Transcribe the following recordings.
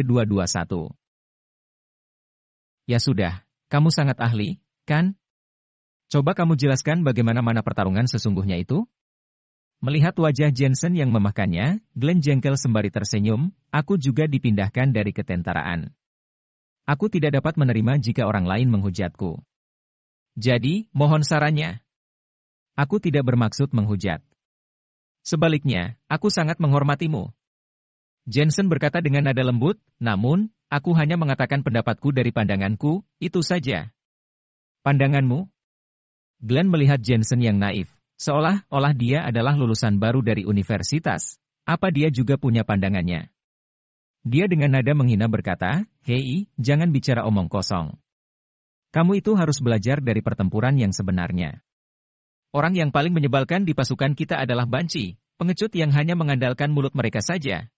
221. Ya sudah, kamu sangat ahli, kan? Coba kamu jelaskan bagaimana mana pertarungan sesungguhnya itu? Melihat wajah Jensen yang memahkannya, Glenn jengkel sembari tersenyum, aku juga dipindahkan dari ketentaraan. Aku tidak dapat menerima jika orang lain menghujatku. Jadi, mohon sarannya. Aku tidak bermaksud menghujat. Sebaliknya, aku sangat menghormatimu. Jensen berkata dengan nada lembut, namun, aku hanya mengatakan pendapatku dari pandanganku, itu saja. Pandanganmu? Glenn melihat Jensen yang naif, seolah-olah dia adalah lulusan baru dari universitas. Apa dia juga punya pandangannya? Dia dengan nada menghina berkata, "Hei, jangan bicara omong kosong. Kamu itu harus belajar dari pertempuran yang sebenarnya. Orang yang paling menyebalkan di pasukan kita adalah banci, pengecut yang hanya mengandalkan mulut mereka saja."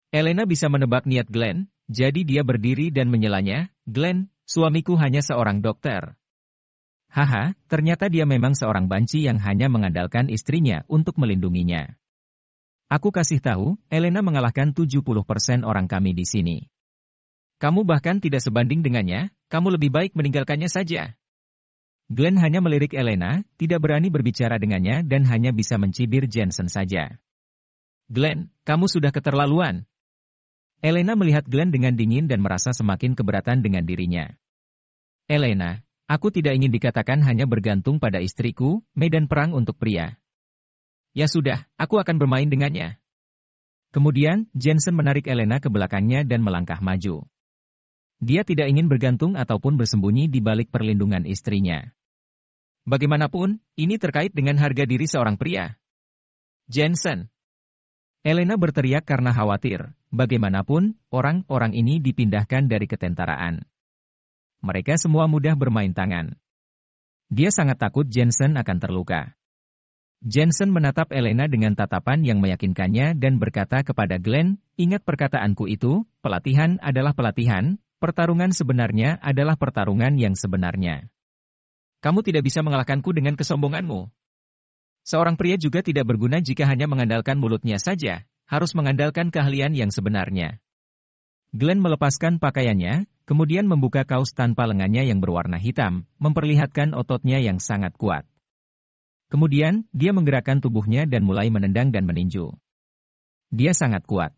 Elena bisa menebak niat Glenn, jadi dia berdiri dan menyelanya, "Glenn, suamiku hanya seorang dokter." Haha, ternyata dia memang seorang banci yang hanya mengandalkan istrinya untuk melindunginya. Aku kasih tahu, Elena mengalahkan 70% orang kami di sini. Kamu bahkan tidak sebanding dengannya, kamu lebih baik meninggalkannya saja. Glenn hanya melirik Elena, tidak berani berbicara dengannya dan hanya bisa mencibir Jensen saja. Glenn, kamu sudah keterlaluan. Elena melihat Glenn dengan dingin dan merasa semakin keberatan dengan dirinya. Elena, aku tidak ingin dikatakan hanya bergantung pada istriku, medan perang untuk pria. Ya sudah, aku akan bermain dengannya. Kemudian, Jensen menarik Elena ke belakangnya dan melangkah maju. Dia tidak ingin bergantung ataupun bersembunyi di balik perlindungan istrinya. Bagaimanapun, ini terkait dengan harga diri seorang pria. Jensen. Elena berteriak karena khawatir, bagaimanapun, orang-orang ini dipindahkan dari ketentaraan. Mereka semua mudah bermain tangan. Dia sangat takut Jensen akan terluka. Jensen menatap Elena dengan tatapan yang meyakinkannya dan berkata kepada Glenn, "Ingat perkataanku itu, pelatihan adalah pelatihan, pertarungan sebenarnya adalah pertarungan yang sebenarnya. Kamu tidak bisa mengalahkanku dengan kesombonganmu. Seorang pria juga tidak berguna jika hanya mengandalkan mulutnya saja, harus mengandalkan keahlian yang sebenarnya." Glenn melepaskan pakaiannya, kemudian membuka kaos tanpa lengannya yang berwarna hitam, memperlihatkan ototnya yang sangat kuat. Kemudian, dia menggerakkan tubuhnya dan mulai menendang dan meninju. Dia sangat kuat.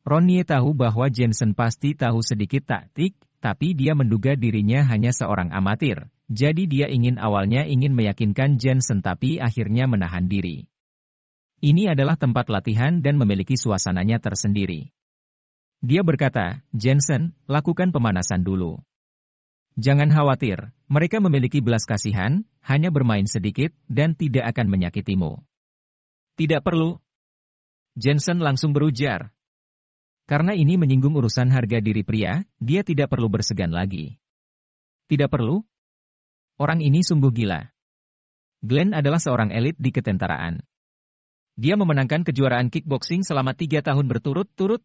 Ronnie tahu bahwa Jensen pasti tahu sedikit taktik, tapi dia menduga dirinya hanya seorang amatir, jadi dia awalnya ingin meyakinkan Jensen tapi akhirnya menahan diri. Ini adalah tempat latihan dan memiliki suasananya tersendiri. Dia berkata, "Jensen, lakukan pemanasan dulu. Jangan khawatir, mereka memiliki belas kasihan, hanya bermain sedikit, dan tidak akan menyakitimu." "Tidak perlu." Jensen langsung berujar. Karena ini menyinggung urusan harga diri pria, dia tidak perlu bersegan lagi. Tidak perlu? Orang ini sungguh gila. Glenn adalah seorang elit di ketentaraan. Dia memenangkan kejuaraan kickboxing selama 3 tahun berturut-turut.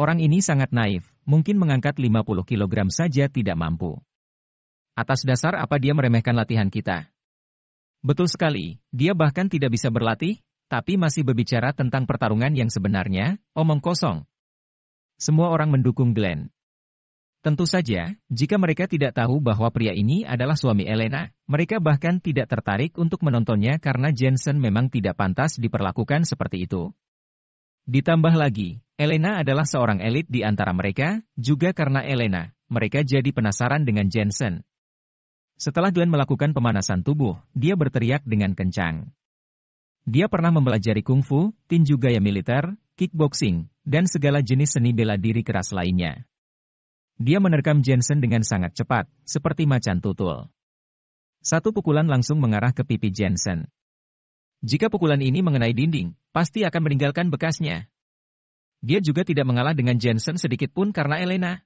Orang ini sangat naif, mungkin mengangkat 50 kg saja tidak mampu. Atas dasar apa dia meremehkan latihan kita? Betul sekali, dia bahkan tidak bisa berlatih, tapi masih berbicara tentang pertarungan yang sebenarnya, omong kosong. Semua orang mendukung Glenn. Tentu saja, jika mereka tidak tahu bahwa pria ini adalah suami Elena, mereka bahkan tidak tertarik untuk menontonnya karena Jensen memang tidak pantas diperlakukan seperti itu. Ditambah lagi, Elena adalah seorang elit di antara mereka, juga karena Elena, mereka jadi penasaran dengan Jensen. Setelah Glenn melakukan pemanasan tubuh, dia berteriak dengan kencang. Dia pernah mempelajari kungfu, tinju gaya militer, kickboxing, dan segala jenis seni bela diri keras lainnya. Dia menerkam Jensen dengan sangat cepat, seperti macan tutul. Satu pukulan langsung mengarah ke pipi Jensen. Jika pukulan ini mengenai dinding, pasti akan meninggalkan bekasnya. Dia juga tidak mengalah dengan Jensen sedikit pun karena Elena.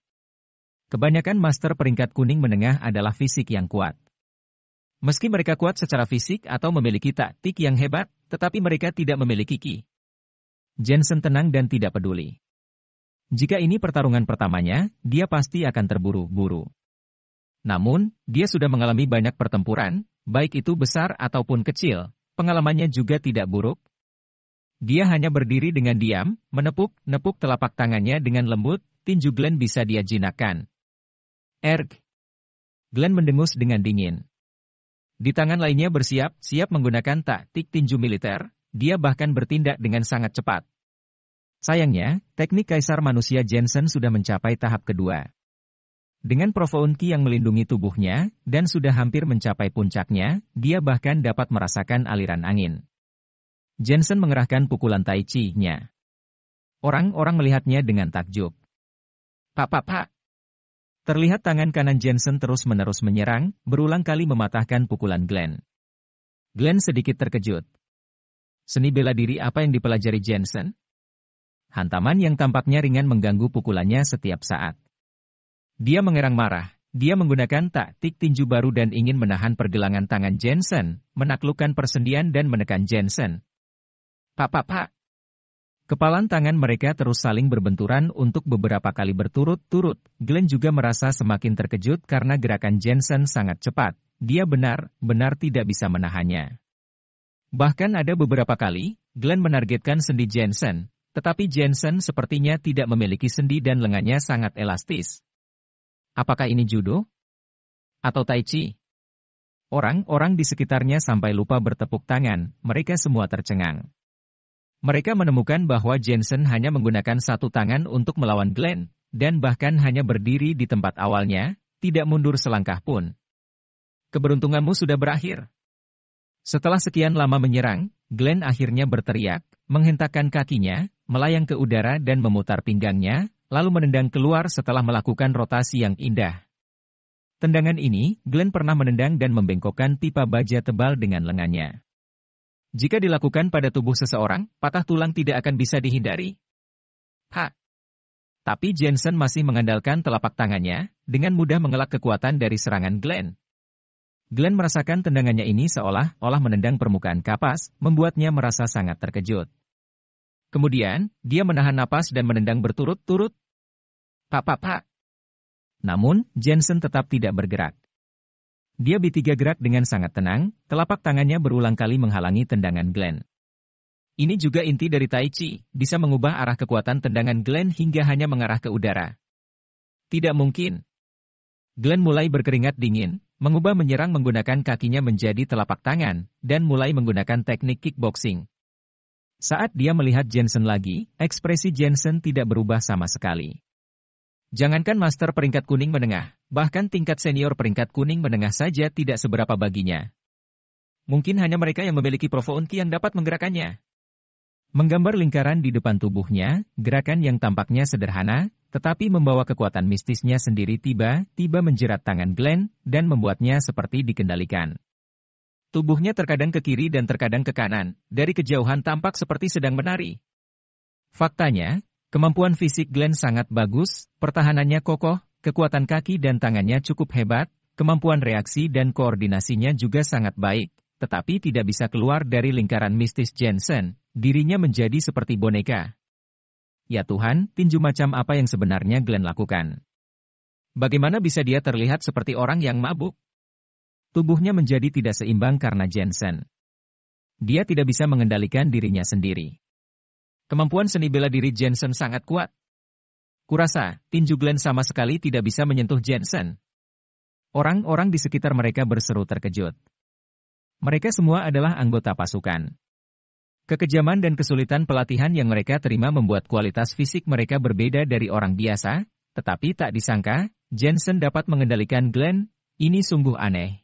Kebanyakan master peringkat kuning menengah adalah fisik yang kuat. Meski mereka kuat secara fisik atau memiliki taktik yang hebat, tetapi mereka tidak memiliki ki. Jensen tenang dan tidak peduli. Jika ini pertarungan pertamanya, dia pasti akan terburu-buru. Namun, dia sudah mengalami banyak pertempuran, baik itu besar ataupun kecil, pengalamannya juga tidak buruk. Dia hanya berdiri dengan diam, menepuk-nepuk telapak tangannya dengan lembut, tinju Glenn bisa dia jinakkan. Erg! Glenn mendengus dengan dingin. Di tangan lainnya bersiap-siap menggunakan taktik tinju militer, dia bahkan bertindak dengan sangat cepat. Sayangnya, teknik kaisar manusia Jensen sudah mencapai tahap kedua. Dengan Profound Ki yang melindungi tubuhnya, dan sudah hampir mencapai puncaknya, dia bahkan dapat merasakan aliran angin. Jensen mengerahkan pukulan Tai Chi-nya. Orang-orang melihatnya dengan takjub. Pak. Terlihat tangan kanan Jensen terus-menerus menyerang, berulang kali mematahkan pukulan Glenn. Glenn sedikit terkejut. Seni bela diri apa yang dipelajari Jensen? Hantaman yang tampaknya ringan mengganggu pukulannya setiap saat. Dia mengerang marah. Dia menggunakan taktik tinju baru dan ingin menahan pergelangan tangan Jensen, menaklukkan persendian dan menekan Jensen. Pak. Kepalan tangan mereka terus saling berbenturan untuk beberapa kali berturut-turut. Glenn juga merasa semakin terkejut karena gerakan Jensen sangat cepat. Dia benar-benar tidak bisa menahannya. Bahkan ada beberapa kali, Glenn menargetkan sendi Jensen, tetapi Jensen sepertinya tidak memiliki sendi dan lengannya sangat elastis. Apakah ini judo? Atau tai chi? Orang-orang di sekitarnya sampai lupa bertepuk tangan, mereka semua tercengang. Mereka menemukan bahwa Jensen hanya menggunakan satu tangan untuk melawan Glenn, dan bahkan hanya berdiri di tempat awalnya, tidak mundur selangkah pun. Keberuntunganmu sudah berakhir. Setelah sekian lama menyerang, Glenn akhirnya berteriak, menghentakkan kakinya, melayang ke udara dan memutar pinggangnya, lalu menendang keluar setelah melakukan rotasi yang indah. Tendangan ini, Glenn pernah menendang dan membengkokkan pipa baja tebal dengan lengannya. Jika dilakukan pada tubuh seseorang, patah tulang tidak akan bisa dihindari. Tapi Jensen masih mengandalkan telapak tangannya, dengan mudah mengelak kekuatan dari serangan Glenn. Glenn merasakan tendangannya ini seolah-olah menendang permukaan kapas, membuatnya merasa sangat terkejut. Kemudian, dia menahan napas dan menendang berturut-turut. Pak. Namun, Jensen tetap tidak bergerak. Dia bertiga gerak dengan sangat tenang, telapak tangannya berulang kali menghalangi tendangan Glenn. Ini juga inti dari Tai Chi, bisa mengubah arah kekuatan tendangan Glenn hingga hanya mengarah ke udara. Tidak mungkin. Glenn mulai berkeringat dingin, mengubah menyerang menggunakan kakinya menjadi telapak tangan, dan mulai menggunakan teknik kickboxing. Saat dia melihat Jensen lagi, ekspresi Jensen tidak berubah sama sekali. Jangankan master peringkat kuning menengah, bahkan tingkat senior peringkat kuning menengah saja tidak seberapa baginya. Mungkin hanya mereka yang memiliki Profound Ki yang dapat menggerakkannya. Menggambar lingkaran di depan tubuhnya, gerakan yang tampaknya sederhana, tetapi membawa kekuatan mistisnya sendiri tiba-tiba menjerat tangan Glenn, dan membuatnya seperti dikendalikan. Tubuhnya terkadang ke kiri dan terkadang ke kanan, dari kejauhan tampak seperti sedang menari. Faktanya, kemampuan fisik Glenn sangat bagus, pertahanannya kokoh, kekuatan kaki dan tangannya cukup hebat, kemampuan reaksi dan koordinasinya juga sangat baik, tetapi tidak bisa keluar dari lingkaran mistis Jensen, dirinya menjadi seperti boneka. Ya Tuhan, tinju macam apa yang sebenarnya Glenn lakukan? Bagaimana bisa dia terlihat seperti orang yang mabuk? Tubuhnya menjadi tidak seimbang karena Jensen. Dia tidak bisa mengendalikan dirinya sendiri. Kemampuan seni bela diri Jensen sangat kuat. Kurasa, tinju Glenn sama sekali tidak bisa menyentuh Jensen. Orang-orang di sekitar mereka berseru terkejut. Mereka semua adalah anggota pasukan. Kekejaman dan kesulitan pelatihan yang mereka terima membuat kualitas fisik mereka berbeda dari orang biasa, tetapi tak disangka, Jensen dapat mengendalikan Glenn. Ini sungguh aneh.